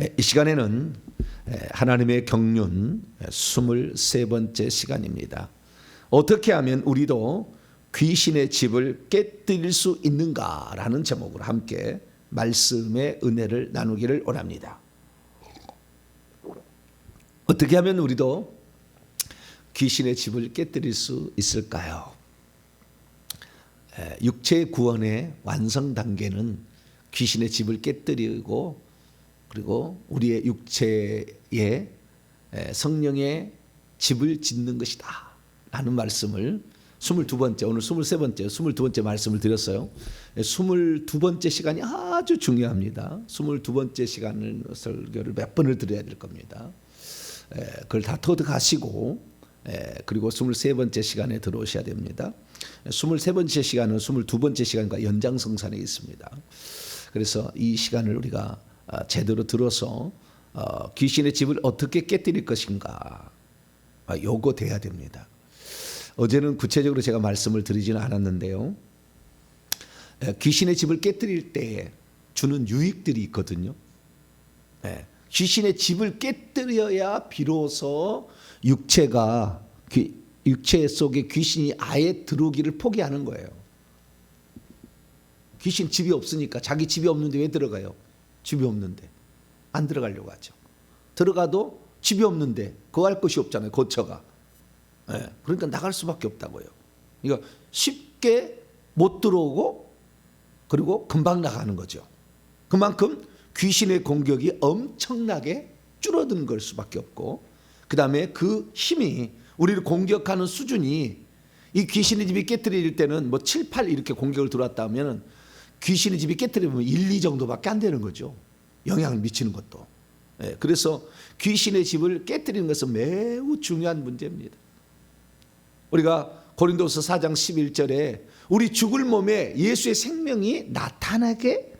이 시간에는 하나님의 경륜 23번째 시간입니다. 어떻게 하면 우리도 귀신의 집을 깨뜨릴 수 있는가라는 제목으로 함께 말씀의 은혜를 나누기를 원합니다. 어떻게 하면 우리도 귀신의 집을 깨뜨릴 수 있을까요? 육체 구원의 완성 단계는 귀신의 집을 깨뜨리고 그리고 우리의 육체에 성령의 집을 짓는 것이다 라는 말씀을 22번째, 오늘 23번째, 22번째 말씀을 드렸어요. 22번째 시간이 아주 중요합니다. 22번째 시간을 설교를 몇 번을 드려야 될 겁니다. 그걸 다 터득하시고 그리고 23번째 시간에 들어오셔야 됩니다. 23번째 시간은 22번째 시간과 연장성산에 있습니다. 그래서 이 시간을 우리가 제대로 들어서 귀신의 집을 어떻게 깨뜨릴 것인가 요거 돼야 됩니다. 어제는 구체적으로 제가 말씀을 드리지는 않았는데요. 귀신의 집을 깨뜨릴 때 주는 유익들이 있거든요. 귀신의 집을 깨뜨려야 비로소 육체 속에 귀신이 아예 들어오기를 포기하는 거예요. 귀신 집이 없으니까 자기 집이 없는데 왜 들어가요? 집이 없는데 안 들어가려고 하죠. 들어가도 집이 없는데 거할 곳이 없잖아요. 거처가. 그러니까 나갈 수밖에 없다고요. 그러니까 쉽게 못 들어오고 그리고 금방 나가는 거죠. 그만큼 귀신의 공격이 엄청나게 줄어든 걸 수밖에 없고 그 다음에 그 힘이 우리를 공격하는 수준이 이 귀신의 집이 깨뜨릴 때는 뭐 7, 8 이렇게 공격을 들어왔다 하면 귀신의 집이 깨뜨리면 1, 2 정도밖에 안 되는 거죠. 영향을 미치는 것도. 그래서 귀신의 집을 깨뜨리는 것은 매우 중요한 문제입니다. 우리가 고린도서 4장 11절에 우리 죽을 몸에 예수의 생명이 나타나게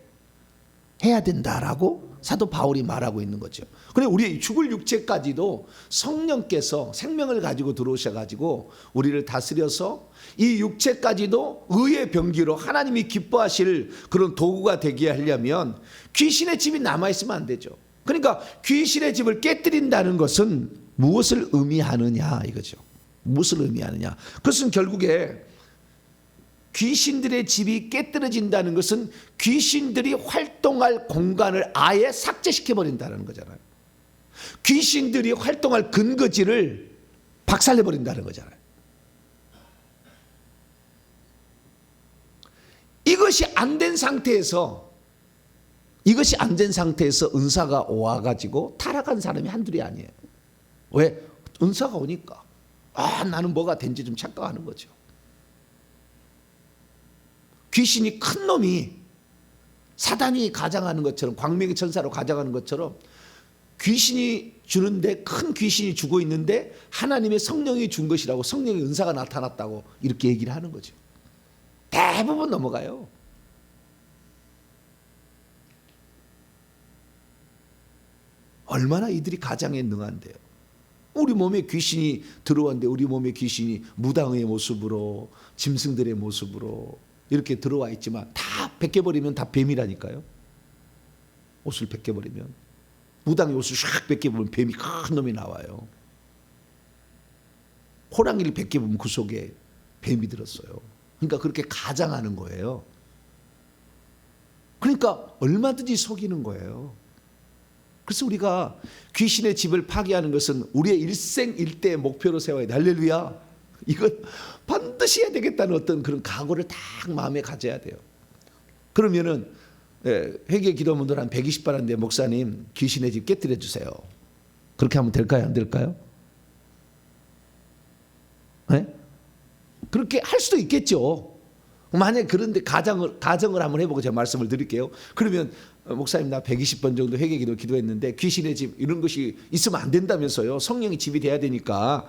해야 된다라고 사도 바울이 말하고 있는 거죠. 그런데 우리의 죽을 육체까지도 성령께서 생명을 가지고 들어오셔가지고 우리를 다스려서 이 육체까지도 의의 병기로 하나님이 기뻐하실 그런 도구가 되게 하려면 귀신의 집이 남아있으면 안 되죠. 그러니까 귀신의 집을 깨뜨린다는 것은 무엇을 의미하느냐 이거죠. 무엇을 의미하느냐. 그것은 결국에 귀신들의 집이 깨뜨려진다는 것은 귀신들이 활동할 공간을 아예 삭제시켜버린다는 거잖아요. 귀신들이 활동할 근거지를 박살내버린다는 거잖아요. 이것이 안 된 상태에서 은사가 와가지고 타락한 사람이 한둘이 아니에요. 왜? 은사가 오니까 나는 뭐가 된지 좀 착각하는 거죠. 귀신이 큰 놈이 사단이 가장하는 것처럼 광명의 천사로 가장하는 것처럼 귀신이 주는데 큰 귀신이 주고 있는데 하나님의 성령이 준 것이라고 성령의 은사가 나타났다고 이렇게 얘기를 하는 거죠. 대부분 넘어가요. 얼마나 이들이 가장에 능한데요. 우리 몸에 귀신이 들어왔는데 우리 몸에 귀신이 무당의 모습으로 짐승들의 모습으로 이렇게 들어와 있지만 다 벗겨버리면 다 뱀이라니까요. 옷을 벗겨버리면 무당의 옷을 샥 벗겨보면 뱀이 큰 놈이 나와요. 호랑이를 벗겨보면 그 속에 뱀이 들었어요. 그러니까 그렇게 가장하는 거예요. 그러니까 얼마든지 속이는 거예요. 그래서 우리가 귀신의 집을 파괴하는 것은 우리의 일생일대의 목표로 세워야 돼. 할렐루야. 이건 반드시 해야 되겠다는 어떤 그런 각오를 딱 마음에 가져야 돼요. 그러면은 회개 기도문들 한 120번 하는데 목사님 귀신의 집 깨뜨려 주세요. 그렇게 하면 될까요? 안 될까요? 그렇게 할 수도 있겠죠. 만약에 그런데 가정을 한번 해보고 제가 말씀을 드릴게요. 그러면 목사님 나 120번 정도 회개기도 기도했는데 귀신의 집 이런 것이 있으면 안 된다면서요. 성령이 집이 돼야 되니까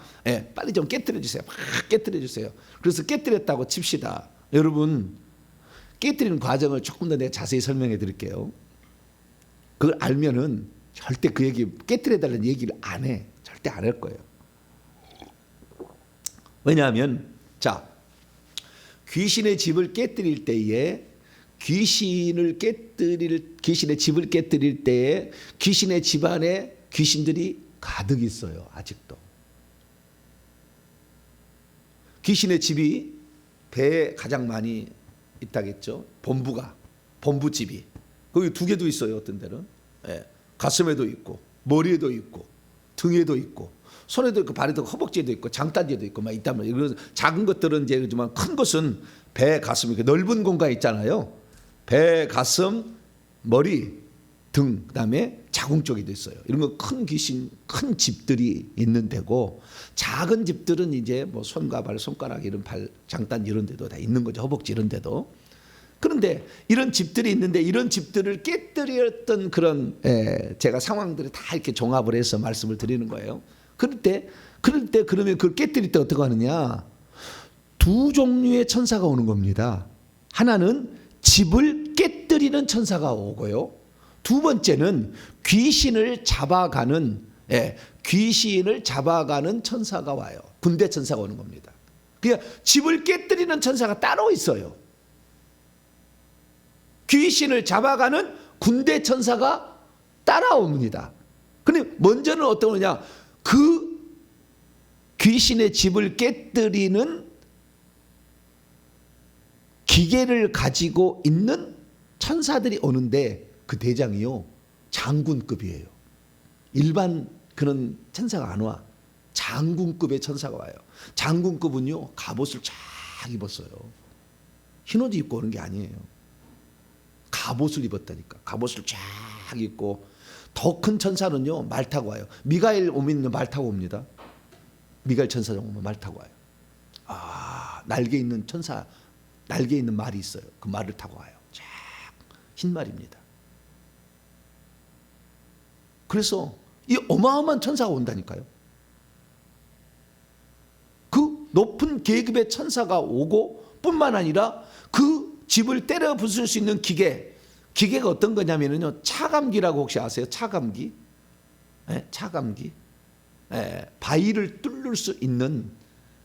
빨리 좀 깨뜨려 주세요. 막 깨뜨려 주세요. 그래서 깨뜨렸다고 칩시다. 여러분 깨뜨리는 과정을 조금 더 내가 자세히 설명해 드릴게요. 그걸 알면은 절대 그 얘기 깨뜨려 달라는 얘기를 안 해. 절대 안 할 거예요. 왜냐하면 자 귀신의 집을 깨뜨릴 때에 귀신의 집을 깨뜨릴 때에 귀신의 집안에 귀신들이 가득 있어요. 아직도. 귀신의 집이 배에 가장 많이 있다겠죠. 본부집이. 거기 2개도 있어요. 어떤 데는. 예. 가슴에도 있고 머리에도 있고 등에도 있고 손에도 있고 발에도 있고 허벅지에도 있고 장단지에도 있고 막 있다면, 이런 작은 것들은 이제 그렇지만 큰 것은 배, 가슴, 이렇게 넓은 공간 있잖아요. 배, 가슴, 머리, 등, 그다음에 자궁 쪽에도 있어요. 이런 거 큰 귀신, 큰 집들이 있는 데고, 작은 집들은 이제 뭐 손과 발, 손가락 이런 발, 장단 이런 데도 다 있는 거죠. 허벅지 이런 데도. 그런데 이런 집들이 있는데 이런 집들을 깨뜨렸던 그런 제가 상황들을 다 이렇게 종합을 해서 말씀을 드리는 거예요. 그럴 때 그러면 그걸 깨뜨릴 때 어떻게 하느냐? 2 종류의 천사가 오는 겁니다. 하나는 집을 깨뜨리는 천사가 오고요. 2번째는 귀신을 잡아가는 천사가 와요. 군대 천사가 오는 겁니다. 그러니까 집을 깨뜨리는 천사가 따로 있어요. 귀신을 잡아가는 군대 천사가 따라옵니다. 근데 먼저는 어떤 거냐? 그 귀신의 집을 깨뜨리는 기계를 가지고 있는 천사들이 오는데, 그 대장이요, 장군급이에요. 일반 그런 천사가 안 와. 장군급의 천사가 와요. 장군급은요, 갑옷을 쫙 입었어요. 흰 옷 입고 오는 게 아니에요. 갑옷을 입었다니까. 갑옷을 쫙 입고. 더 큰 천사는요, 말 타고 와요. 미가엘 오면 말 타고 옵니다. 미가엘 천사 오면 말 타고 와요. 날개 있는 천사, 날개 있는 말이 있어요. 그 말을 타고 와요. 쫙 흰 말입니다. 그래서 이 어마어마한 천사가 온다니까요. 그 높은 계급의 천사가 오고 뿐만 아니라 그 집을 때려 부술 수 있는 기계가 어떤 거냐면요, 차감기라고 혹시 아세요? 차감기? 네, 차감기. 네, 바위를 뚫을 수 있는,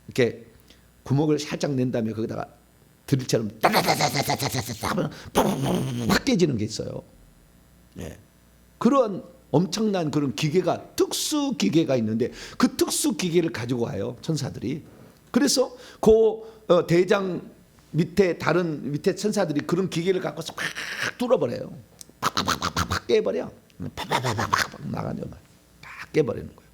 이렇게 구멍을 살짝 낸 다음에 거기다가 드릴처럼 따다다다다다다다 하면 팍 깨지는 게 있어요. 네. 그런 엄청난 그런 기계가, 특수 기계가 있는데 그 특수 기계를 가지고 와요, 천사들이. 그래서 그 대장 밑에 천사들이 그런 기계를 갖고서 팍 뚫어버려요. 팍 깨버려. 팍 나가죠. 팍 깨버리는 거예요.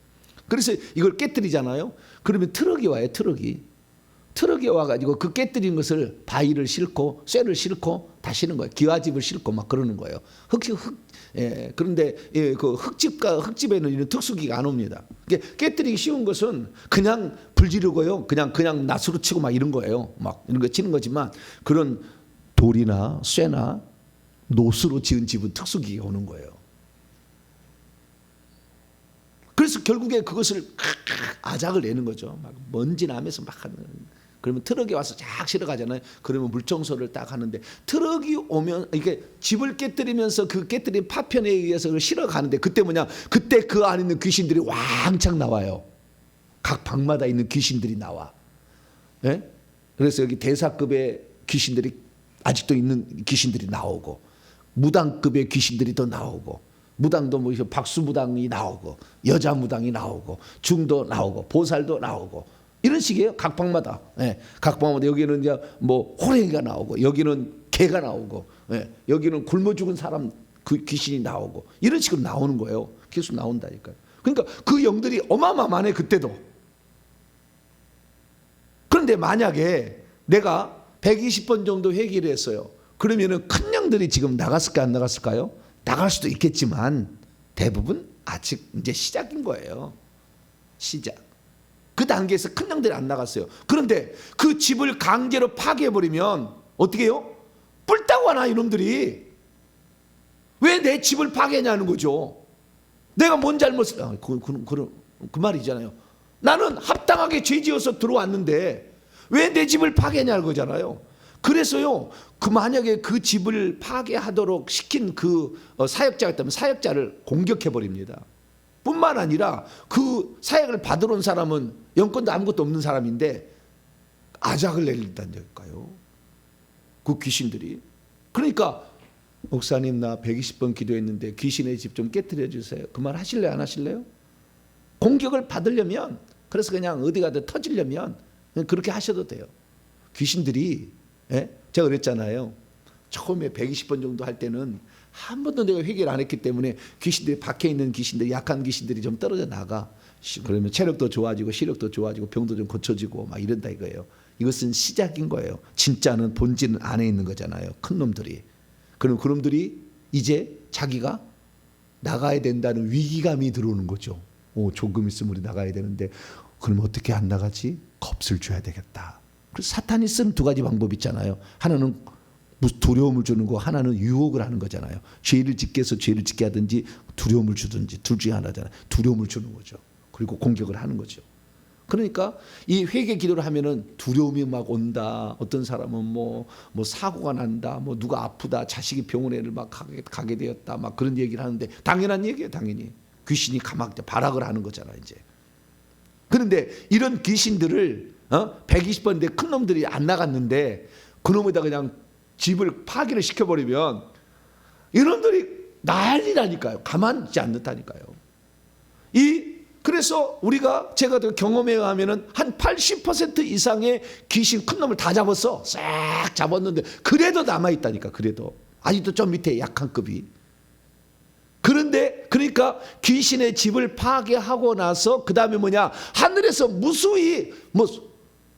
그래서 이걸 깨뜨리잖아요. 그러면 트럭이 와요. 트럭이 와가지고 그 깨뜨린 것을 바위를 싣고 쇠를 싣고 다시는 거예요. 기와집을 싣고 막 그러는 거예요. 그런데 그 흙집에는 이런 특수기가 안 옵니다. 깨뜨리기 쉬운 것은 그냥 불 지르고요, 그냥 낫으로 치고 막 이런 거예요. 막 이런 거 치는 거지만, 그런 돌이나 쇠나 노스로 지은 집은 특수기가 오는 거예요. 그래서 결국에 그것을 아작을 내는 거죠. 막 먼지 나면서 막 하는. 그러면 트럭이 와서 쫙 실어 가잖아요. 그러면 물청소를 딱 하는데, 트럭이 오면 이게 집을 깨뜨리면서 그 깨뜨린 파편에 의해서 그걸 실어 가는데, 그때 그 안에 있는 귀신들이 왕창 나와요. 각 방마다 있는 귀신들이 나와. 예? 그래서 여기 대사급의 귀신들이 아직도 있는 귀신들이 나오고, 무당급의 귀신들이 더 나오고, 무당도 뭐 박수무당이 나오고, 여자 무당이 나오고, 중도 나오고, 보살도 나오고, 이런 식이에요. 각 방마다. 각 방마다. 여기는 이제 뭐 호랭이가 나오고, 여기는 개가 나오고, 여기는 굶어 죽은 사람 그 귀신이 나오고, 이런 식으로 나오는 거예요. 계속 나온다니까요. 그러니까 그 영들이 어마어마하네, 그때도. 그런데 만약에 내가 120번 정도 회개를 했어요. 그러면은 큰 영들이 지금 나갔을까 안 나갔을까요? 나갈 수도 있겠지만 대부분 아직 이제 시작인 거예요. 시작. 그 단계에서 큰 영들이 안 나갔어요. 그런데 그 집을 강제로 파괴해버리면 어떻게 해요? 뿔따고 하나, 이놈들이. 왜 내 집을 파괴하냐는 거죠. 내가 뭔 잘못을, 그 말이잖아요. 나는 합당하게 죄지어서 들어왔는데 왜 내 집을 파괴하냐는 거잖아요. 그래서요, 만약에 그 집을 파괴하도록 시킨 그 사역자가 있다면 사역자를 공격해버립니다. 뿐만 아니라 그 사역을 받으러 온 사람은 영권도 아무것도 없는 사람인데 아작을 내린다니까요. 그 귀신들이. 그러니까 목사님 나 120번 기도했는데 귀신의 집 좀 깨뜨려 주세요. 그 말 하실래요? 안 하실래요? 공격을 받으려면, 그래서 그냥 어디 가든 터지려면 그렇게 하셔도 돼요. 귀신들이, 제가 그랬잖아요. 처음에 120번 정도 할 때는 한 번도 내가 회개를 안 했기 때문에 귀신들이, 박혀 있는 귀신들, 약한 귀신들이 좀 떨어져 나가. 그러면 체력도 좋아지고 시력도 좋아지고 병도 좀 고쳐지고 막 이런다 이거예요. 이것은 시작인 거예요. 진짜는 본질은 안에 있는 거잖아요. 큰 놈들이. 그럼 그놈들이 이제 자기가 나가야 된다는 위기감이 들어오는 거죠. 조금 있으면 우리 나가야 되는데 그럼 어떻게 안 나가지? 겁을 줘야 되겠다. 그래서 사탄이 쓴 두 가지 방법이 있잖아요. 하나는 두려움을 주는 거, 하나는 유혹을 하는 거잖아요. 죄를 짓게 해서 죄를 짓게 하든지 두려움을 주든지 둘 중에 하나잖아요. 두려움을 주는 거죠. 그리고 공격을 하는 거죠. 그러니까 이 회개 기도를 하면은 두려움이 막 온다. 어떤 사람은 뭐 사고가 난다. 뭐 누가 아프다. 자식이 병원에를 막 가게 되었다. 막 그런 얘기를 하는데 당연한 얘기예요. 당연히 귀신이 발악을 하는 거잖아요. 이제 그런데 이런 귀신들을 120번인데 큰 놈들이 안 나갔는데 그놈에다 그냥 집을 파기를 시켜버리면 이놈들이 난리나니까요. 가만히 있지 않는다니까요. 그래서 제가 경험에 의하면은 한 80% 이상의 귀신 큰 놈을 다 잡았어. 싹 잡았는데 그래도 남아있다니까. 그래도 아직도 좀 밑에 약한 급이. 그런데 그러니까 귀신의 집을 파괴하고 나서 그 다음에 뭐냐, 하늘에서 무수히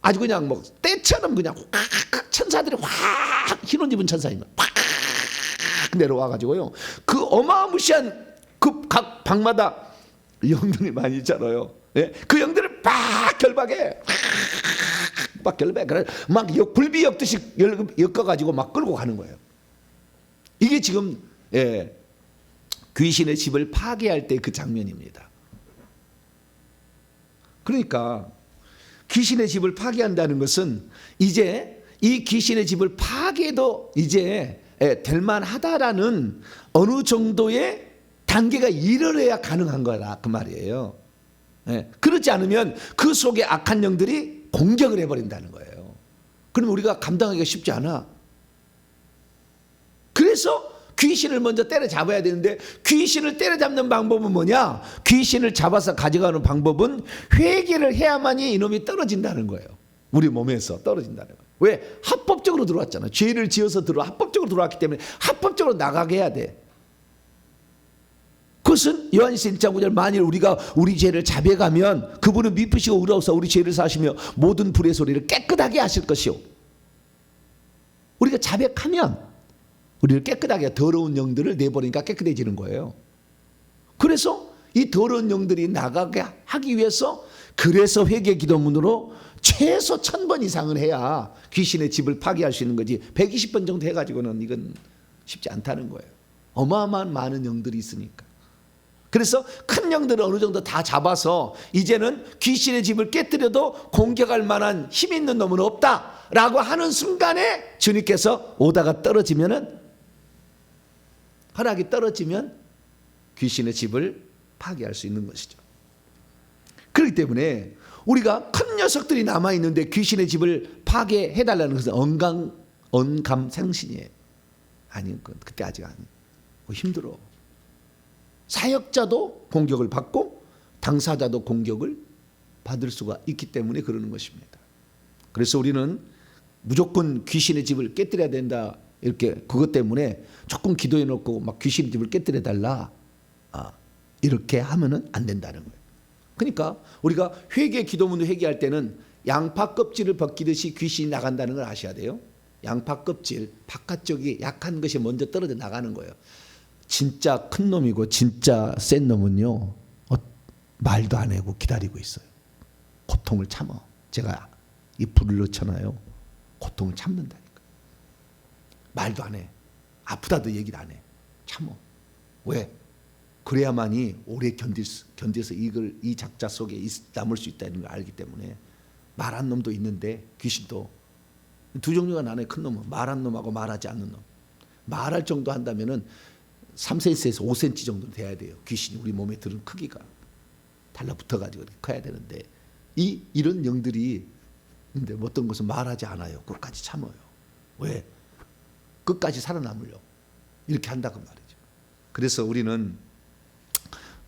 아주 그냥 때처럼 그냥 확 천사들이 확, 흰옷 입은 천사입니다. 확 내려와가지고요. 그 어마무시한 그 각 방마다 영들이 많이 있잖아요. 예? 그 영들을 막 결박해. 막 결박해. 그래 막 굴비 엮듯이 엮어가지고 막 끌고 가는 거예요. 이게 지금 귀신의 집을 파괴할 때 그 장면입니다. 그러니까 귀신의 집을 파괴한다는 것은 이제 이 귀신의 집을 파괴도 이제 될 만하다라는 어느 정도의 단계가 이르러야 가능한 거라 그 말이에요. 그렇지 않으면 그 속에 악한 영들이 공격을 해버린다는 거예요. 그럼 우리가 감당하기가 쉽지 않아. 그래서 귀신을 먼저 때려잡아야 되는데 귀신을 때려잡는 방법은 뭐냐? 귀신을 잡아서 가져가는 방법은 회개를 해야만이 이놈이 떨어진다는 거예요. 우리 몸에서 떨어진다는 거예요. 왜? 합법적으로 들어왔잖아. 죄를 지어서 합법적으로 들어왔기 때문에 합법적으로 나가게 해야 돼. 그것은 요한일서 1장 9절 만일 우리가 우리 죄를 자백하면 그분은 미쁘시고 의로우사 우리 죄를 사시며 모든 불의 소리를 깨끗하게 하실 것이요. 우리가 자백하면 우리를 깨끗하게 더러운 영들을 내버리니까 깨끗해지는 거예요. 그래서 이 더러운 영들이 나가게 하기 위해서 그래서 회개 기도문으로 최소 1000번 이상은 해야 귀신의 집을 파괴할 수 있는 거지. 120번 정도 해가지고는 이건 쉽지 않다는 거예요. 어마어마한 많은 영들이 있으니까. 그래서 큰 영들을 어느 정도 다 잡아서 이제는 귀신의 집을 깨뜨려도 공격할 만한 힘 있는 놈은 없다라고 하는 순간에 주님께서 오다가 떨어지면은 허락이 떨어지면 귀신의 집을 파괴할 수 있는 것이죠. 그렇기 때문에 우리가 큰 녀석들이 남아있는데 귀신의 집을 파괴해달라는 것은 언감생신이에요. 아니, 그때 아직 힘들어. 사역자도 공격을 받고 당사자도 공격을 받을 수가 있기 때문에 그러는 것입니다. 그래서 우리는 무조건 귀신의 집을 깨뜨려야 된다. 이렇게 그것 때문에 조금 기도해 놓고 막 귀신의 집을 깨뜨려 달라. 이렇게 하면은 안 된다는 거예요. 그러니까 우리가 회개 기도문을 회개할 때는 양파 껍질을 벗기듯이 귀신이 나간다는 걸 아셔야 돼요. 양파 껍질 바깥쪽이 약한 것이 먼저 떨어져 나가는 거예요. 진짜 큰 놈이고 진짜 센 놈은요 말도 안 하고 기다리고 있어요. 고통을 참아. 제가 이 불을 넣잖아요. 고통을 참는다니까. 말도 안 해. 아프다도 얘기를 안 해. 참어. 왜? 그래야만이 오래 견뎌서 이 작자 속에 남을 수 있다는 걸 알기 때문에. 말한 놈도 있는데 귀신도 두 종류가 나눠요. 큰 놈은 말한 놈하고 말하지 않는 놈. 말할 정도 한다면은 3cm에서 5cm 정도 돼야 돼요. 귀신이 우리 몸에 들은 크기가 달라붙어가지고 커야 되는데 이런 영들이 근데 어떤 것은 말하지 않아요. 끝까지 참아요. 왜? 끝까지 살아남으려고 이렇게 한다고 말이죠. 그래서 우리는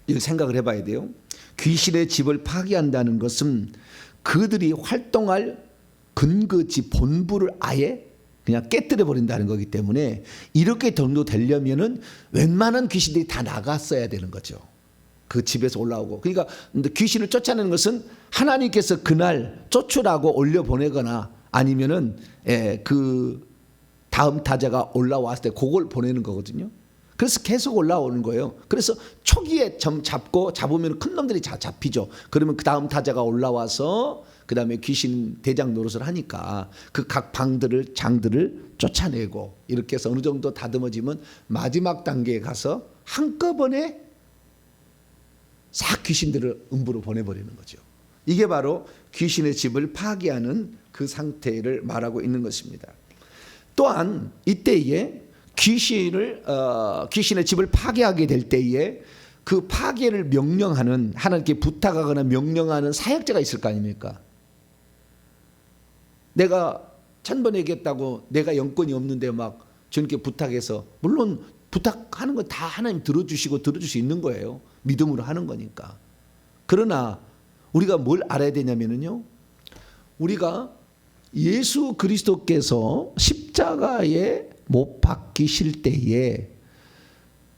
이렇게 생각을 해봐야 돼요. 귀신의 집을 파괴한다는 것은 그들이 활동할 근거지 본부를 아예 그냥 깨뜨려 버린다는 거기 때문에 이렇게 정도 되려면은 웬만한 귀신들이 다 나갔어야 되는 거죠. 그 집에서 올라오고. 그러니까 귀신을 쫓아내는 것은 하나님께서 그날 쫓으라고 올려 보내거나 아니면은 그 다음 타자가 올라왔을 때 그걸 보내는 거거든요. 그래서 계속 올라오는 거예요. 그래서 초기에 잡으면 큰 놈들이 잡히죠. 그러면 그 다음 타자가 올라와서 그 다음에 귀신 대장 노릇을 하니까 그 각 방들을 장들을 쫓아내고 이렇게 해서 어느 정도 다듬어지면 마지막 단계에 가서 한꺼번에 싹 귀신들을 음부로 보내버리는 거죠. 이게 바로 귀신의 집을 파괴하는 그 상태를 말하고 있는 것입니다. 또한 이때에 귀신의 집을 파괴하게 될 때에 그 파괴를 명령하는 하나님께 부탁하거나 명령하는 사역자가 있을 거 아닙니까? 내가 1000번 얘기했다고 내가 영권이 없는데 막 주님께 부탁해서 물론 부탁하는 건 다 하나님 들어주시고 들어줄 수 있는 거예요. 믿음으로 하는 거니까. 그러나 우리가 뭘 알아야 되냐면요. 우리가 예수 그리스도께서 십자가에 못 박히실 때에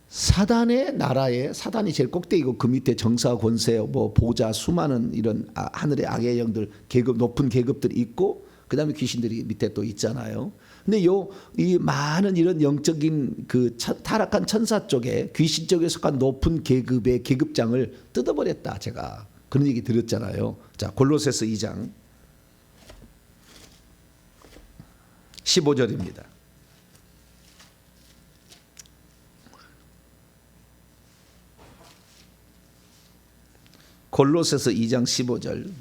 사단의 나라에 사단이 제일 꼭대기고 그 밑에 정사 권세 뭐 보좌 수많은 이런 하늘의 악의 영들 계급 높은 계급들이 있고 그다음에 귀신들이 밑에 또 있잖아요. 근데 이 많은 이런 영적인 그 타락한 천사 쪽에 귀신 쪽에 속한 높은 계급의 계급장을 뜯어버렸다. 제가 그런 얘기 드렸잖아요. 자, 골로새서 2장 15절입니다. 골로새서 2장 15절.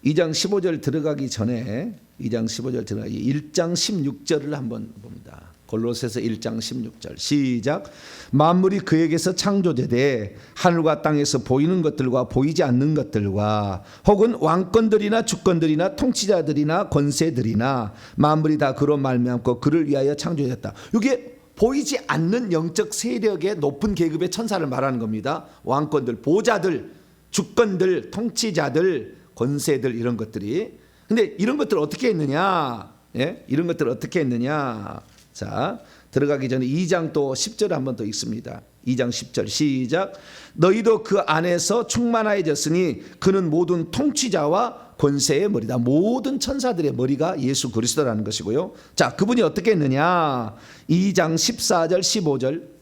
2장 15절 들어가기 전에 2장 15절 들어가기 1장 16절을 한번 봅니다. 골로새서 1장 16절 시작. 만물이 그에게서 창조되되 하늘과 땅에서 보이는 것들과 보이지 않는 것들과 혹은 왕권들이나 주권들이나 통치자들이나 권세들이나 만물이 다 그로 말미암고 그를 위하여 창조됐다. 이게 보이지 않는 영적 세력의 높은 계급의 천사를 말하는 겁니다. 왕권들, 보좌들, 주권들, 통치자들, 권세들 이런 것들이. 근데 이런 것들을 어떻게 했느냐? 예? 이런 것들을 어떻게 했느냐? 자, 들어가기 전에 2장 또 10절 한번 더 읽습니다. 2장 10절 시작. 너희도 그 안에서 충만하여졌으니 그는 모든 통치자와 권세의 머리다. 모든 천사들의 머리가 예수 그리스도라는 것이고요. 자, 그분이 어떻게 했느냐? 2장 14절 15절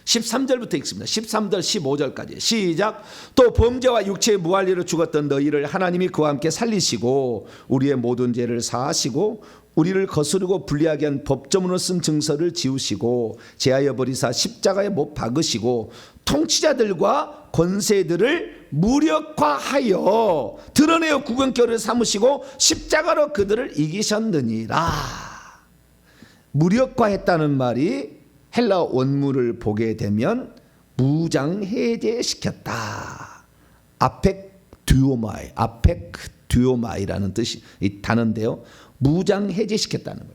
13절부터 읽습니다. 13절 15절까지 시작. 또 범죄와 육체의 무할리로 죽었던 너희를 하나님이 그와 함께 살리시고 우리의 모든 죄를 사하시고 우리를 거스르고 불리하게 한 법조문으로 쓴 증서를 지우시고 제하여 버리사 십자가에 못 박으시고 통치자들과 권세들을 무력화하여 드러내어 구경거리를 삼으시고 십자가로 그들을 이기셨느니라. 무력화했다는 말이 헬라 원문을 보게 되면 무장해제시켰다. 아펙듀오마이라는 뜻이 이 단어인데요. 무장해제시켰다는 거예요.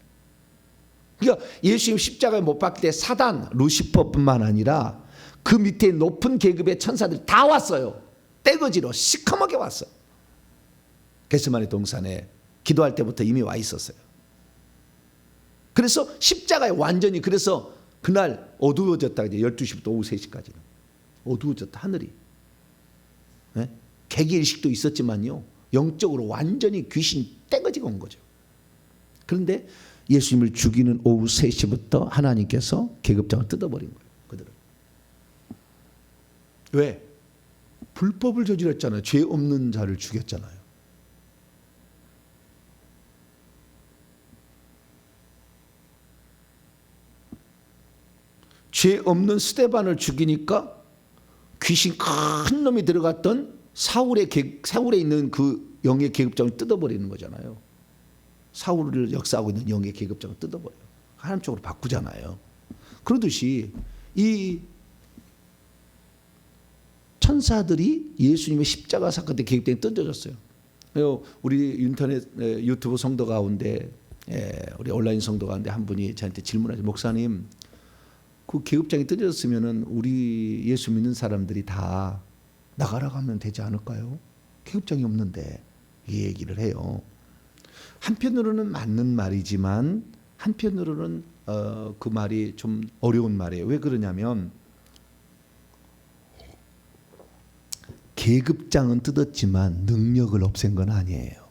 그러니까 예수님 십자가에 못 박힐 때 사단, 루시퍼뿐만 아니라 그 밑에 높은 계급의 천사들이 다 왔어요. 떼거지로 시커멓게 왔어요. 겟세마네 동산에 기도할 때부터 이미 와 있었어요. 그래서 십자가에 완전히 그래서 그날 어두워졌다. 이제 12시부터 오후 3시까지는 어두워졌다. 하늘이. 네? 개기일식도 있었지만요. 영적으로 완전히 귀신이 떼거지가 온 거죠. 그런데 예수님을 죽이는 오후 3시부터 하나님께서 계급장을 뜯어버린 거예요. 그들을. 왜? 불법을 저질렀잖아요. 죄 없는 자를 죽였잖아요. 죄 없는 스데반을 죽이니까 귀신 큰 놈이 들어갔던 사울에 있는 그 영의 계급장을 뜯어버리는 거잖아요. 사울을 역사하고 있는 영의 계급장을 뜯어버려요. 하나님 쪽으로 바꾸잖아요. 그러듯이 이 천사들이 예수님의 십자가 사건 때 계급장이 뜯어졌어요. 우리 인터넷 유튜브 성도 가운데 우리 온라인 성도 가운데 한 분이 저한테 질문하죠. 목사님, 그 계급장이 뜯어졌으면은 우리 예수 믿는 사람들이 다 나가라고 하면 되지 않을까요? 계급장이 없는데, 이 얘기를 해요. 한편으로는 맞는 말이지만 한편으로는 그 말이 좀 어려운 말이에요. 왜 그러냐면 계급장은 뜯었지만 능력을 없앤 건 아니에요.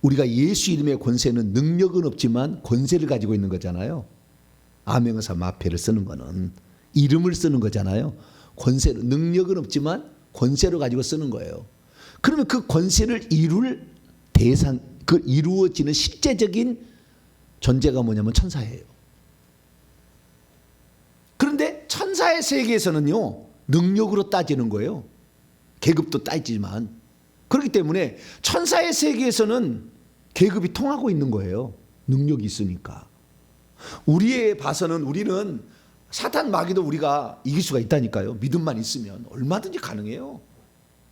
우리가 예수 이름의 권세는 능력은 없지만 권세를 가지고 있는 거잖아요. 아명사 마패를 쓰는 거는 이름을 쓰는 거잖아요. 권세를, 능력은 없지만 권세를 가지고 쓰는 거예요. 그러면 그 권세를 이룰 대상, 그 이루어지는 실제적인 존재가 뭐냐면 천사예요. 그런데 천사의 세계에서는요, 능력으로 따지는 거예요. 계급도 따지지만. 그렇기 때문에 천사의 세계에서는 계급이 통하고 있는 거예요. 능력이 있으니까. 우리에 봐서는 우리는 사탄 마귀도 우리가 이길 수가 있다니까요. 믿음만 있으면 얼마든지 가능해요.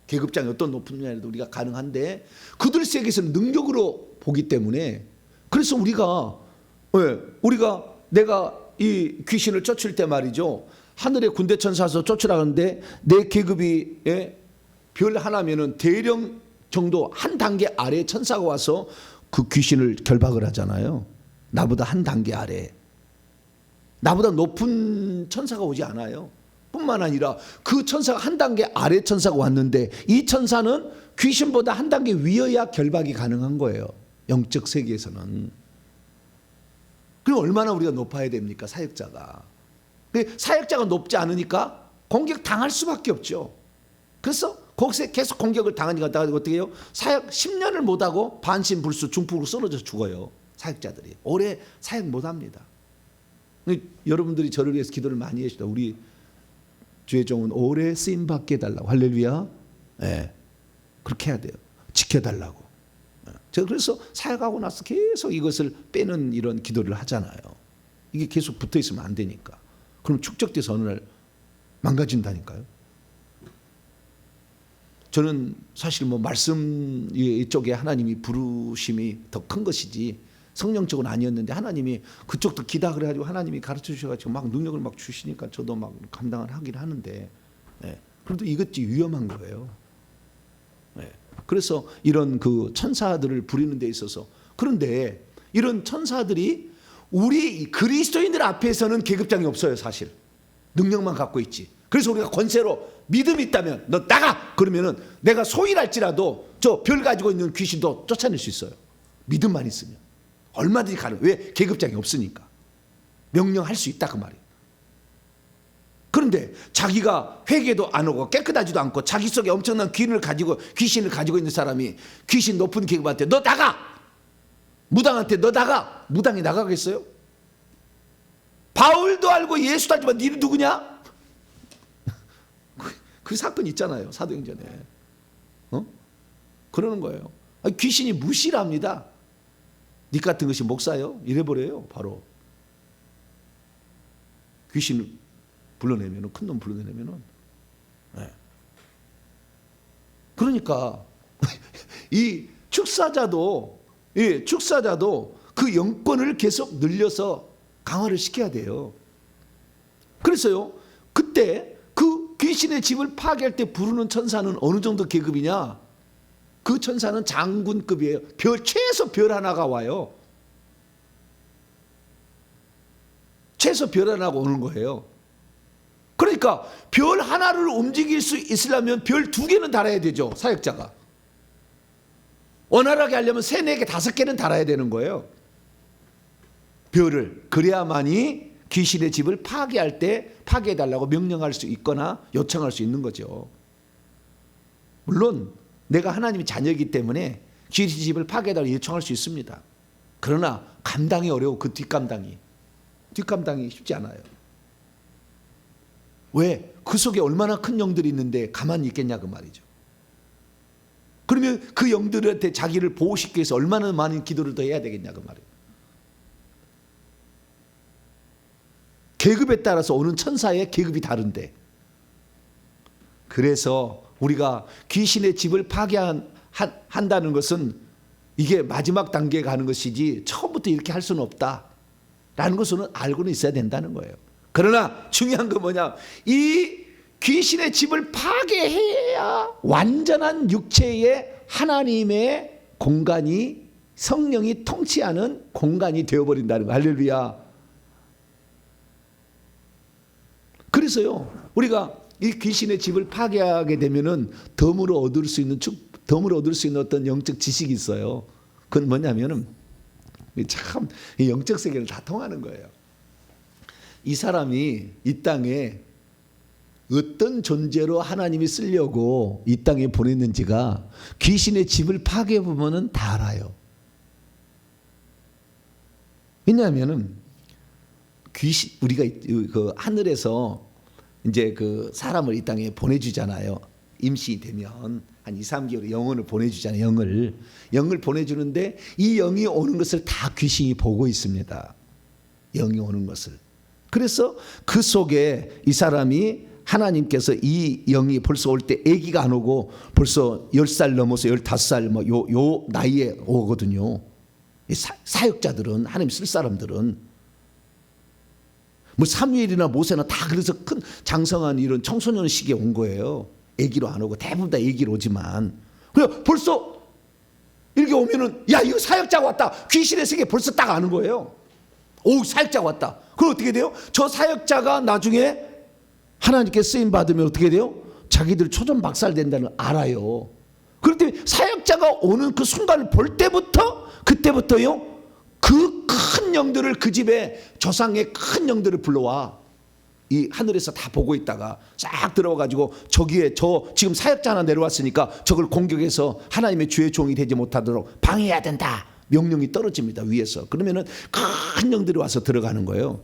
계급장이 어떤 높은 분야에도 우리가 가능한데 그들 세계에서는 능력으로 보기 때문에 그래서 우리가 내가 이 귀신을 쫓을 때 말이죠. 하늘의 군대 천사서 쫓으라 하는데 내 계급이 별 하나면은 대령 정도 한 단계 아래 천사가 와서 그 귀신을 결박을 하잖아요. 나보다 한 단계 아래. 나보다 높은 천사가 오지 않아요. 뿐만 아니라 그 천사가 한 단계 아래 천사가 왔는데 이 천사는 귀신보다 한 단계 위여야 결박이 가능한 거예요. 영적 세계에서는. 그럼 얼마나 우리가 높아야 됩니까? 사역자가. 사역자가 높지 않으니까 공격 당할 수밖에 없죠. 그래서 거기서 계속 공격을 당하니까 어떻게 해요? 사역 10년을 못하고 반신불수 중풍으로 쓰러져 죽어요. 사역자들이. 오래 사역 못합니다. 여러분들이 저를 위해서 기도를 많이 해주시다. 우리 주의 종은 오래 쓰임받게 해달라고. 할렐루야. 그렇게 해야 돼요. 지켜달라고. 제가 그래서 사역하고 나서 계속 이것을 빼는 이런 기도를 하잖아요. 이게 계속 붙어 있으면 안 되니까. 그럼 축적돼서 어느 날 망가진다니까요. 저는 사실 말씀 이쪽에 하나님이 부르심이 더 큰 것이지 성령적은 아니었는데 하나님이 그쪽도 기다 그래가지고 하나님이 가르쳐 주셔가지고 막 능력을 막 주시니까 저도 막 감당을 하긴 하는데 그래도 이것이 위험한 거예요. 그래서 이런 그 천사들을 부리는 데 있어서 그런데 이런 천사들이 우리 그리스도인들 앞에서는 계급장이 없어요. 사실 능력만 갖고 있지. 그래서 우리가 권세로 믿음이 있다면 너 나가 그러면은 내가 소일할지라도 저 별 가지고 있는 귀신도 쫓아낼 수 있어요. 믿음만 있으면 얼마든지 가능. 왜? 계급장이 없으니까 명령할 수 있다 그 말이에요. 그런데 자기가 회개도 안 오고 깨끗하지도 않고 자기 속에 엄청난 귀신을 가지고 있는 사람이 귀신 높은 계급한테 너 나가, 무당한테 너 나가, 무당이 나가겠어요? 바울도 알고 예수도 알지만 니는 누구냐? 그 사건 있잖아요. 사도행전에. 그러는 거예요. 귀신이 무시를 합니다. 니 같은 것이 목사요? 이래버려요. 바로. 귀신을 불러내면, 큰 놈 불러내면은. 그러니까 이 축사자도 그 영권을 계속 늘려서 강화를 시켜야 돼요. 그래서요, 그때 그 귀신의 집을 파괴할 때 부르는 천사는 어느 정도 계급이냐? 그 천사는 장군급이에요. 최소 별 하나가 와요. 최소 별 하나가 오는 거예요. 그러니까 별 하나를 움직일 수 있으려면 별 2개는 달아야 되죠. 사역자가. 원활하게 하려면 3, 4개, 5개는 달아야 되는 거예요. 별을. 그래야만이 귀신의 집을 파괴할 때 파괴해달라고 명령할 수 있거나 요청할 수 있는 거죠. 물론 내가 하나님의 자녀이기 때문에 귀신의 집을 파괴해달라고 요청할 수 있습니다. 그러나 감당이 어려워. 그 뒷감당이 쉽지 않아요. 왜? 그 속에 얼마나 큰 영들이 있는데 가만히 있겠냐 그 말이죠. 그러면 그 영들한테 자기를 보호시키기 위해서 얼마나 많은 기도를 더 해야 되겠냐 그 말이에요. 계급에 따라서 오는 천사의 계급이 다른데, 그래서 우리가 귀신의 집을 파괴한 한다는 것은 이게 마지막 단계에 가는 것이지 처음부터 이렇게 할 수는 없다라는 것은 알고는 있어야 된다는 거예요. 그러나 중요한 건 뭐냐, 이 귀신의 집을 파괴해야 완전한 육체의 하나님의 공간이, 성령이 통치하는 공간이 되어버린다는 거. 할렐루야. 그래서요, 우리가 이 귀신의 집을 파괴하게 되면은 덤으로 얻을 수 있는 어떤 영적 지식이 있어요. 그건 뭐냐면은 참 영적 세계를 다 통하는 거예요. 이 사람이 이 땅에 어떤 존재로 하나님이 쓰려고 이 땅에 보냈는지가 귀신의 집을 파괴해 보면은 다 알아요. 왜냐하면은 우리가 그 하늘에서 이제 그 사람을 이 땅에 보내주잖아요. 임시 되면 한 2, 3개월 영혼을 보내주잖아요. 영을 보내주는데 이 영이 오는 것을 다 귀신이 보고 있습니다. 영이 오는 것을. 그래서 그 속에 이 사람이, 하나님께서 이 영이 벌써 올 때 아기가 안 오고 벌써 10살 넘어서 15살 뭐 요 나이에 오거든요. 사역자들은, 하나님 쓸 사람들은 뭐 사무엘이나 모세나 다 그래서 큰 장성한 이런 청소년 시기에 온 거예요. 아기로 안 오고 대부분 다 아기로 오지만, 그래 벌써 이렇게 오면은 야, 이거 사역자가 왔다. 귀신의 세계 벌써 딱 아는 거예요. 오, 사역자가 왔다. 그럼 어떻게 돼요? 저 사역자가 나중에 하나님께 쓰임 받으면 어떻게 돼요? 자기들 초전박살 된다는 걸 알아요. 그렇기 때문에 사역자가 오는 그 순간을 볼 때부터, 그때부터요, 그 큰 영들을, 그 집에 조상의 큰 영들을 불러와. 이 하늘에서 다 보고 있다가 싹 들어와가지고 저기에 저 지금 사역자 하나 내려왔으니까 저걸 공격해서 하나님의 주의 종이 되지 못하도록 방해해야 된다. 명령이 떨어집니다, 위에서. 그러면은 큰 영들이 와서 들어가는 거예요.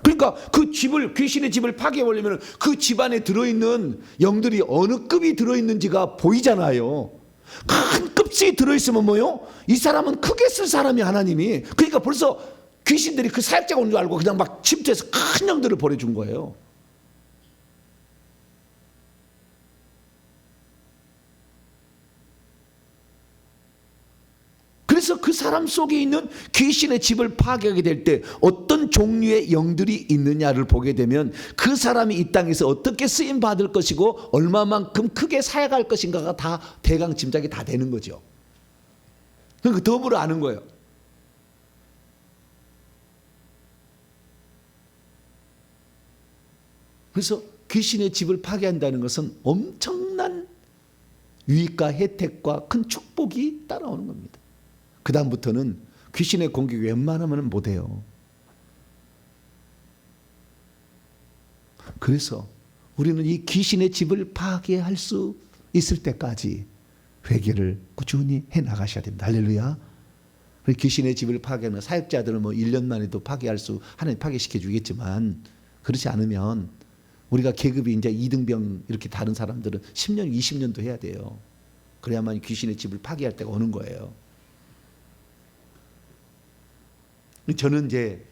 그러니까 그 집을, 귀신의 집을 파괴해버리면 그 집 안에 들어있는 영들이 어느 급이 들어있는지가 보이잖아요. 큰 급이 들어있으면 뭐요? 이 사람은 크게 쓸 사람이 하나님이. 그러니까 벌써 귀신들이 그 사역자가 온 줄 알고 그냥 막 침투해서 큰 영들을 보내준 거예요. 그래서 그 사람 속에 있는 귀신의 집을 파괴하게 될 때 어떤 종류의 영들이 있느냐를 보게 되면 그 사람이 이 땅에서 어떻게 쓰임 받을 것이고 얼마만큼 크게 사역할 것인가가 다 대강 짐작이 다 되는 거죠. 그러니까 더불어 아는 거예요. 그래서 귀신의 집을 파괴한다는 것은 엄청난 유익과 혜택과 큰 축복이 따라오는 겁니다. 그 다음부터는 귀신의 공격이 웬만하면 못해요. 그래서 우리는 이 귀신의 집을 파괴할 수 있을 때까지 회개를 꾸준히 해나가셔야 됩니다. 할렐루야. 귀신의 집을 파괴하는 사역자들은 뭐 1년 만에도 파괴할 수, 하나님 파괴시켜 주겠지만, 그렇지 않으면 우리가 계급이 이제 2등병 이렇게 다른 사람들은 10년, 20년도 해야 돼요. 그래야만 귀신의 집을 파괴할 때가 오는 거예요. 저는 이제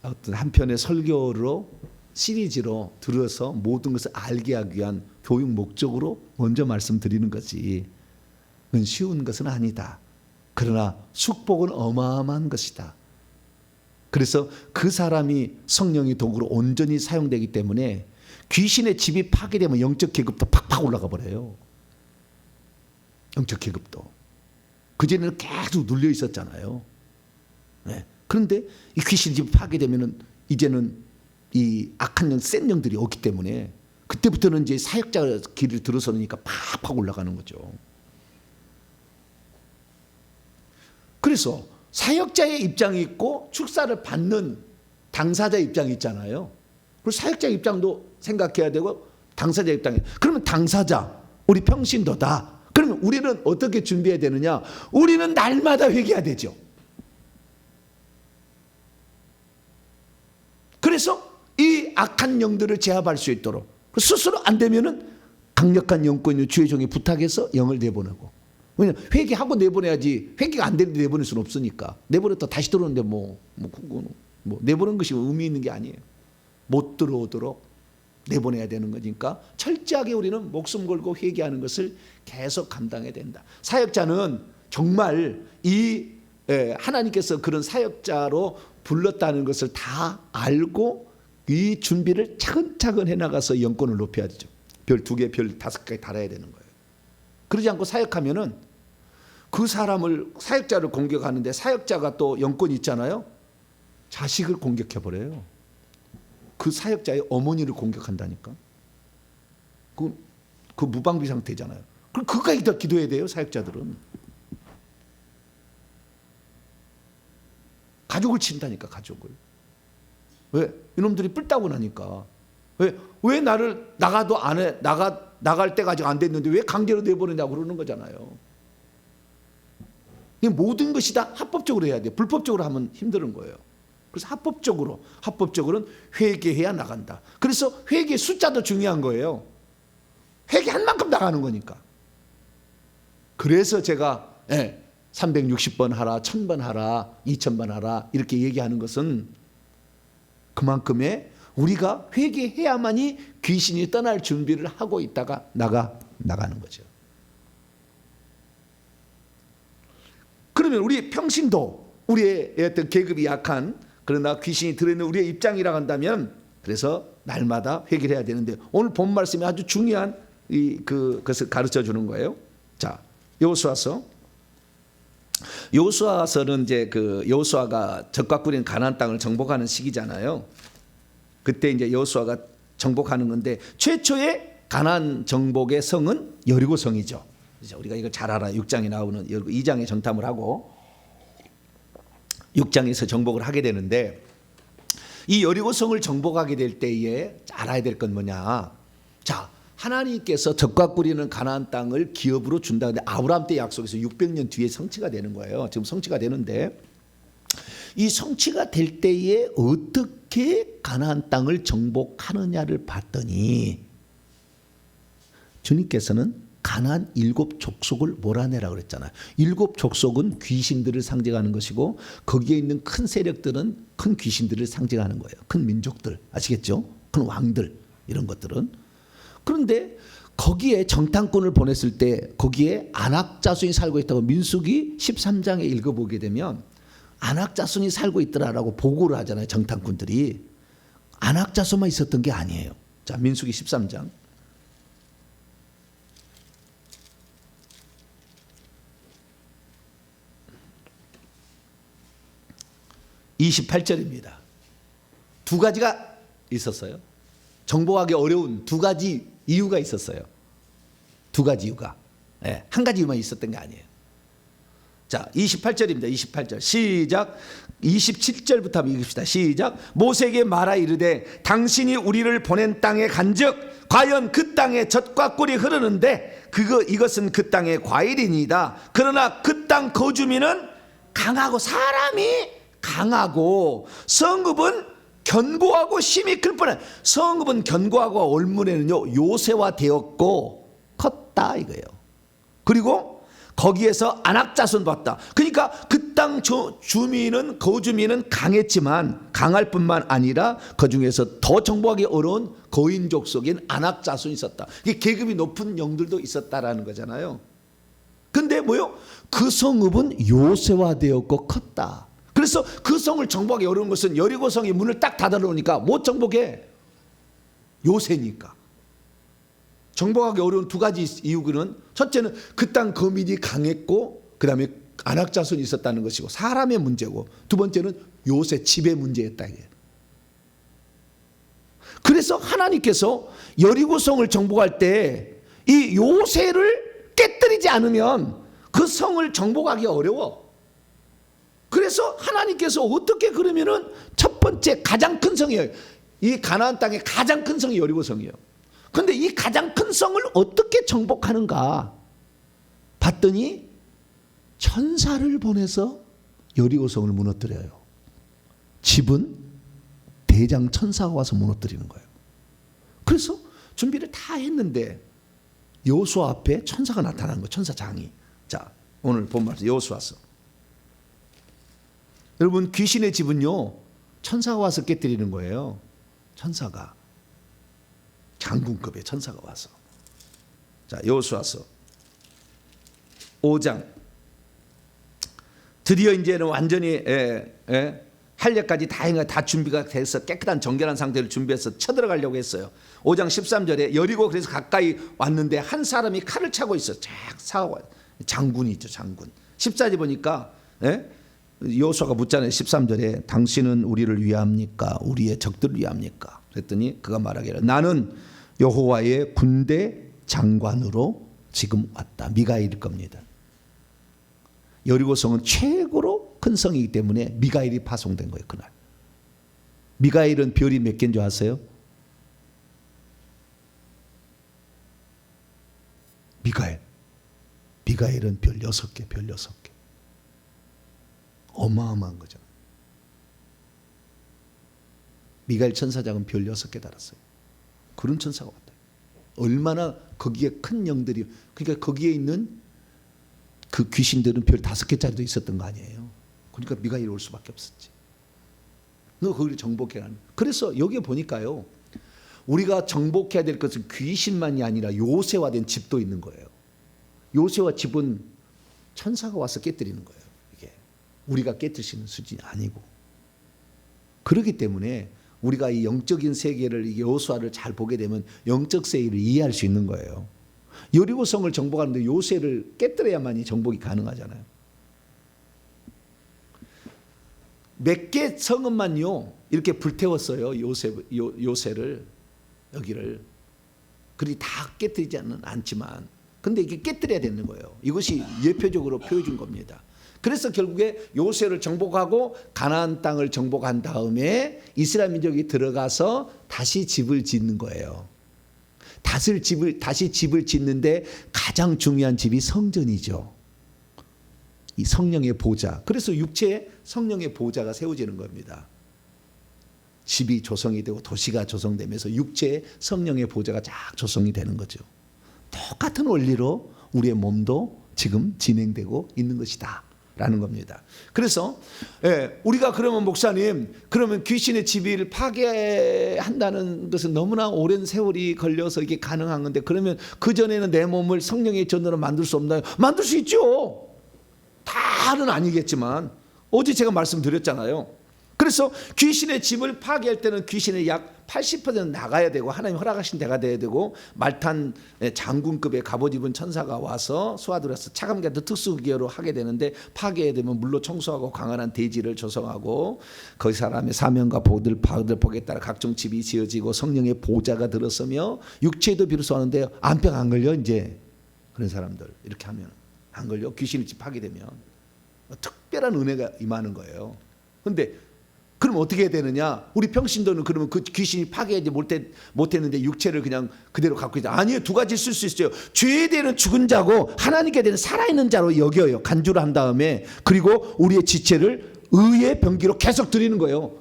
어떤 한편의 설교로, 시리즈로 들어서 모든 것을 알게 하기 위한 교육 목적으로 먼저 말씀드리는 거지. 그건 쉬운 것은 아니다. 그러나 축복은 어마어마한 것이다. 그래서 그 사람이 성령의 도구로 온전히 사용되기 때문에 귀신의 집이 파괴되면 영적 계급도 팍팍 올라가 버려요. 영적 계급도. 그전에는 계속 눌려 있었잖아요. 네. 그런데 이 귀신의 집이 파괴되면은 이제는 이 악한 영, 센 영들이 없기 때문에 그때부터는 이제 사역자 길을 들어서니까 팍팍 올라가는 거죠. 그래서 사역자의 입장이 있고 축사를 받는 당사자 입장이 있잖아요. 그리고 사역자 입장도 생각해야 되고 당사자 입장에. 그러면 당사자, 우리 평신도다. 그러면 우리는 어떻게 준비해야 되느냐? 우리는 날마다 회개해야 되죠. 그래서 이 악한 영들을 제압할 수 있도록 스스로 안 되면은 강력한 영권의 주의 종에 부탁해서 영을 내보내고. 왜냐면 회개하고 내보내야지, 회개가 안 되는데 내보낼 수는 없으니까. 내보냈다 다시 들어오는데 뭐 내보낸 것이 의미 있는 게 아니에요. 못 들어오도록 내보내야 되는 거니까 철저하게 우리는 목숨 걸고 회개하는 것을 계속 감당해야 된다. 사역자는 정말 이 하나님께서 그런 사역자로 불렀다는 것을 다 알고 이 준비를 차근차근 해나가서 영권을 높여야 되죠. 별 2개, 별 5개 달아야 되는 거예요. 그러지 않고 사역하면은 그 사람을, 사역자를 공격하는데 사역자가 또 영권이 있잖아요. 자식을 공격해버려요. 그 사역자의 어머니를 공격한다니까. 그 무방비 상태잖아요. 그럼 그까지 다 기도해야 돼요, 사역자들은. 가족을 친다니까, 가족을. 왜? 이놈들이 뿔따고 나니까. 왜 나를 나가도 안 해, 나갈 때가 아직 안 됐는데 왜 강제로 내보내냐고 그러는 거잖아요. 이 모든 것이 다 합법적으로 해야 돼요. 불법적으로 하면 힘든 거예요. 그래서 합법적으로는 회개해야 나간다. 그래서 회개 숫자도 중요한 거예요. 회개한 만큼 나가는 거니까. 그래서 제가 360번 하라, 1000번 하라, 2000번 하라 이렇게 얘기하는 것은 그만큼의 우리가 회개해야만이 귀신이 떠날 준비를 하고 있다가 나가는 거죠. 그러면 우리 평신도, 우리의 어떤 계급이 약한 그러나 귀신이 들어있는 우리의 입장이라고 한다면, 그래서 날마다 회개를 해야 되는데 오늘 본 말씀이 아주 중요한 그것을 가르쳐 주는 거예요. 자, 여호수아서는 이제 여호수아가 적과 꿀인 가나안 땅을 정복하는 시기잖아요. 그때 이제 여호수아가 정복하는 건데 최초의 가나안 정복의 성은 여리고 성이죠. 우리가 이걸 잘 알아요. 6장에 나오는 2장에 정탐을 하고 6장에서 정복을 하게 되는데, 이 여리고 성을 정복하게 될 때에 알아야 될 건 뭐냐? 자, 하나님께서 적과 꿀이는 가나안 땅을 기업으로 준다. 근데 아브라함 때 약속에서 600년 뒤에 성취가 되는 거예요. 지금 성취가 되는데, 이 성취가 될 때에 어떻게 가나안 땅을 정복하느냐를 봤더니 주님께서는 가나안 7 족속을 몰아내라 그랬잖아요. 7 족속은 귀신들을 상징하는 것이고 거기에 있는 큰 세력들은 큰 귀신들을 상징하는 거예요. 큰 민족들, 아시겠죠? 큰 왕들, 이런 것들은. 그런데 거기에 정탐꾼을 보냈을 때 거기에 안악 자손이 살고 있다고 민수기 13장에 읽어보게 되면 안악 자손이 살고 있더라라고 보고를 하잖아요. 정탐꾼들이. 안악 자손만 있었던 게 아니에요. 자, 민수기 13장 28절입니다. 2가지가 있었어요. 정복하기 어려운 2가지 이유가 있었어요. 2가지 이유가. 한 가지 이유만 있었던 게 아니에요. 자, 28절입니다. 28절 시작. 27절부터 한번 읽읍시다. 시작. 모세에게 말하 이르되 당신이 우리를 보낸 땅에 간즉 과연 그 땅에 젖과 꿀이 흐르는데 이것은 그 땅의 과일이니이다. 그러나 그 땅 거주민은 강하고, 사람이 강하고 성읍은 견고하고 힘이 클 뿐에, 성읍은 견고하고 올문에는요 요새화되었고 컸다 이거예요. 그리고 거기에서 안악자손 봤다. 그러니까 그 땅 주민은, 거주민은 강했지만 강할 뿐만 아니라 그 중에서 더 정복하기 어려운 거인족 속인 안악자손이 있었다. 이게 계급이 높은 영들도 있었다라는 거잖아요. 근데 뭐요? 그 성읍은 요새화되었고 컸다. 그래서 그 성을 정복하기 어려운 것은 여리고 성이 문을 딱 닫아놓으니까 못 정복해. 요새니까. 정복하기 어려운 2가지 이유는, 첫째는 그 땅 거민이 강했고 그 다음에 안악자손이 있었다는 것이고 사람의 문제고, 2번째는 요새 집의 문제였다. 그래서 하나님께서 여리고 성을 정복할 때 이 요새를 깨뜨리지 않으면 그 성을 정복하기 어려워. 그래서 하나님께서 어떻게, 그러면은 첫 번째 가장 큰 성이에요. 이 가나안 땅의 가장 큰 성이 여리고 성이에요. 그런데 이 가장 큰 성을 어떻게 정복하는가 봤더니 천사를 보내서 여리고 성을 무너뜨려요. 집은 대장 천사가 와서 무너뜨리는 거예요. 그래서 준비를 다 했는데 여호수아 앞에 천사가 나타난 거예요. 천사장이. 자, 오늘 본 말씀 여호수아서. 여러분, 귀신의 집은요 천사가 와서 깨뜨리는 거예요. 천사가. 장군급의 천사가 와서. 자, 여호수아서 5장. 드디어 이제는 완전히 할례까지 다 준비가 돼서 깨끗한 정결한 상태를 준비해서 쳐들어가려고 했어요. 5장 13절에 여리고 그래서 가까이 왔는데 한 사람이 칼을 차고 있어. 장군이죠, 장군. 14절 보니까 여호수아가 묻잖아요. 13절에 당신은 우리를 위합니까? 우리의 적들을 위합니까? 그랬더니 그가 말하기를 나는 여호와의 군대 장관으로 지금 왔다. 미가엘일 겁니다. 여리고성은 최고로 큰 성이기 때문에 미가엘이 파송된 거예요. 그날. 미가엘은 별이 몇 개인 줄 아세요? 미가엘은 별 6개, 별 6개. 어마어마한 거죠. 미가엘 천사장은 별 6개 달았어요. 그런 천사가 왔다. 얼마나 거기에 큰 영들이, 그러니까 거기에 있는 그 귀신들은 별 5개짜리도 있었던 거 아니에요. 그러니까 미가엘이 올 수밖에 없었지. 너 거기를 정복해야 하는. 그래서 여기에 보니까요, 우리가 정복해야 될 것은 귀신만이 아니라 요새화된 집도 있는 거예요. 요새화 집은 천사가 와서 깨뜨리는 거예요. 이게 우리가 깨뜨릴 수 있는 수준이 아니고. 그렇기 때문에 우리가 이 영적인 세계를, 여호수아를 잘 보게 되면 영적 세계를 이해할 수 있는 거예요. 여리고성을 정복하는데 요새를 깨뜨려야만이 정복이 가능하잖아요. 몇 개 성읍만요 이렇게 불태웠어요. 요새를, 여기를. 그리 다 깨뜨리지는 않지만, 근데 이게 깨뜨려야 되는 거예요. 이것이 예표적으로 보여준 겁니다. 그래서 결국에 요새를 정복하고 가나안 땅을 정복한 다음에 이스라엘 민족이 들어가서 다시 집을 짓는 거예요. 다시 집을 짓는데 가장 중요한 집이 성전이죠. 이 성령의 보좌. 그래서 육체에 성령의 보좌가 세워지는 겁니다. 집이 조성이 되고 도시가 조성되면서 육체에 성령의 보좌가 쫙 조성이 되는 거죠. 똑같은 원리로 우리의 몸도 지금 진행되고 있는 것이다 라는 겁니다. 그래서 우리가 그러면 목사님, 그러면 귀신의 지위를 파괴한다는 것은 너무나 오랜 세월이 걸려서 이게 가능한 건데, 그러면 그전에는 내 몸을 성령의 전으로 만들 수 없나요? 만들 수 있죠. 다는 아니겠지만 어제 제가 말씀드렸잖아요. 그래서 귀신의 집을 파괴할 때는 귀신의 약 80% 나가야 되고, 하나님 허락하신 데가 돼야 되고, 말탄 장군급의 갑옷 입은 천사가 와서 소아들어서 차감기가 특수기어로 하게 되는데, 파괴해야 되면 물로 청소하고 강한 대지를 조성하고 그 사람의 사명과 복에 따라 각종 집이 지어지고 성령의 보좌가 들어서며 육체도 비로소 하는데 안병 안 걸려. 이제 그런 사람들 이렇게 하면 안 걸려. 귀신의 집 파괴되면 특별한 은혜가 임하는 거예요. 근데 그럼 어떻게 해야 되느냐? 우리 평신도는 그러면 그 귀신이 파괴하지 못했는데 육체를 그냥 그대로 갖고 있다. 아니에요. 두 가지 쓸 수 있어요. 죄에 대한 죽은 자고 하나님께 대한 살아있는 자로 여겨요. 간주를 한 다음에, 그리고 우리의 지체를 의의 병기로 계속 드리는 거예요.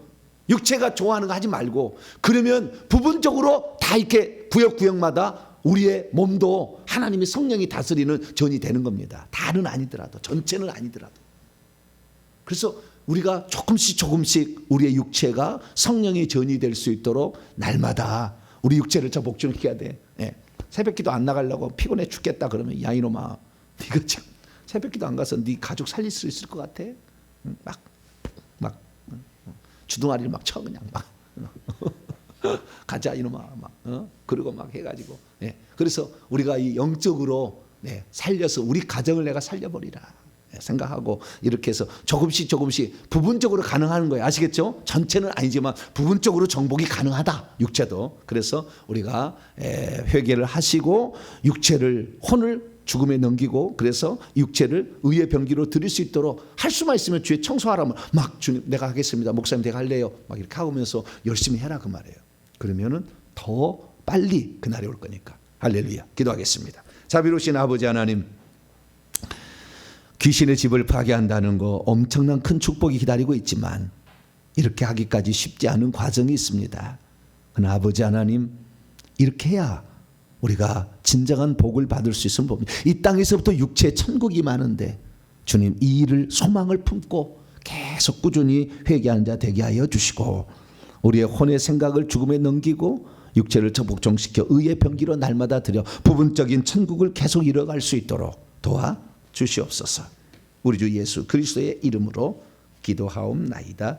육체가 좋아하는 거 하지 말고. 그러면 부분적으로 다 이렇게 구역마다 우리의 몸도 하나님의 성령이 다스리는 전이 되는 겁니다. 다는 아니더라도, 전체는 아니더라도. 그래서 우리가 조금씩 우리의 육체가 성령의 전이 될 수 있도록 날마다 우리 육체를 저 복종시켜야 돼. 새벽기도 안 나가려고 피곤해 죽겠다 그러면, 야 이놈아, 네가 참 새벽기도 안 가서 네 가족 살릴 수 있을 것 같아? 막 주둥아리를 막 쳐 그냥 막 가자 이놈아 막 그러고 막 해가지고. 그래서 우리가 이 영적으로 살려서 우리 가정을 내가 살려버리라 생각하고, 이렇게 해서 조금씩 부분적으로 가능한 거예요. 아시겠죠? 전체는 아니지만 부분적으로 정복이 가능하다, 육체도. 그래서 우리가 회개를 하시고 육체를, 혼을 죽음에 넘기고, 그래서 육체를 의의 병기로 드릴 수 있도록 할 수만 있으면 주의 청소하라면 막 주님 내가 하겠습니다, 목사님 내가 할래요, 막 이렇게 하면서 열심히 해라 그 말이에요. 그러면은 더 빨리 그날이 올 거니까. 할렐루야. 기도하겠습니다. 자비로우신 아버지 하나님, 귀신의 집을 파괴한다는 거 엄청난 큰 축복이 기다리고 있지만 이렇게 하기까지 쉽지 않은 과정이 있습니다. 그러나 아버지 하나님, 이렇게 해야 우리가 진정한 복을 받을 수 있으면 봅니다. 이 땅에서부터 육체의 천국이 많은데 주님, 이 일을 소망을 품고 계속 꾸준히 회개하는 자 되게 하여 주시고, 우리의 혼의 생각을 죽음에 넘기고 육체를 복종시켜 의의 병기로 날마다 드려 부분적인 천국을 계속 이뤄갈 수 있도록 도와 주시옵소서. 우리 주 예수 그리스도의 이름으로 기도하옵나이다.